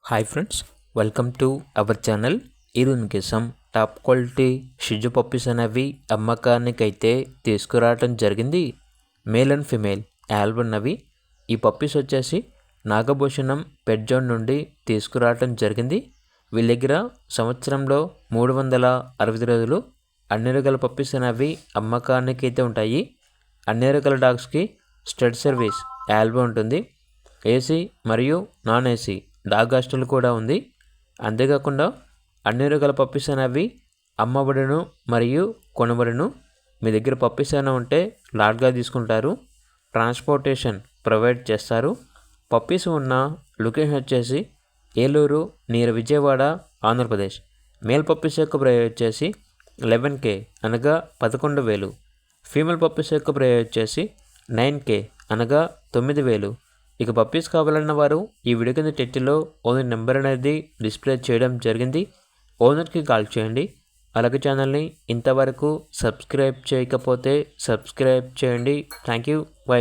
Hi friends, welcome to our channel. ఈరోజు కేసం top quality షిజు పప్పీస్ అనేవి అమ్మకానికైతే తీసుకురావటం జరిగింది. మేల్ అండ్ ఫిమేల్ ఆల్బన్నవి. ఈ పప్పీస్ వచ్చేసి నాగభూషణం పెట్ జోన్ నుండి తీసుకురావటం జరిగింది. వీళ్ళ దగ్గర సంవత్సరంలో 360 రోజులు అన్ని రకాల పప్పీస్ అనేవి అమ్మకానికైతే ఉంటాయి. అన్ని రకాల డాగ్స్కి స్టడ్ సర్వీస్ ఆల్బమ్ ఉంటుంది. ఏసీ మరియు నాన్ ఏసీ డాగ్ హాస్టల్ కూడా ఉంది. అంతేకాకుండా అన్ని రకాల పప్పీస్ అనేవి అమ్మబడును మరియు కొనబడును. మీ దగ్గర పప్పీస్ అయినా ఉంటే లాట్గా తీసుకుంటారు. ట్రాన్స్పోర్టేషన్ ప్రొవైడ్ చేస్తారు. పప్పీస్ ఉన్న లొకేషన్ వచ్చేసి Eluru near Vijayawada, Andhra Pradesh. Male puppies యొక్క ప్రైస్ వచ్చేసి 11K అనగా 11,000. ఫీమేల్ పప్పీస్ యొక్క ప్రైస్ వచ్చేసి 9K అనగా 9,000. ఇక పప్పీస్ కావాలన్న వారు ఈ వీడియో కింద టైటిల్లో ఓనర్ నెంబర్ అనేది డిస్ప్లే చేయడం జరిగింది. ఓనర్కి కాల్ చేయండి. అలాగే ఛానల్ని ఇంతవరకు సబ్స్క్రైబ్ చేయకపోతే సబ్స్క్రైబ్ చేయండి. Thank you. బై.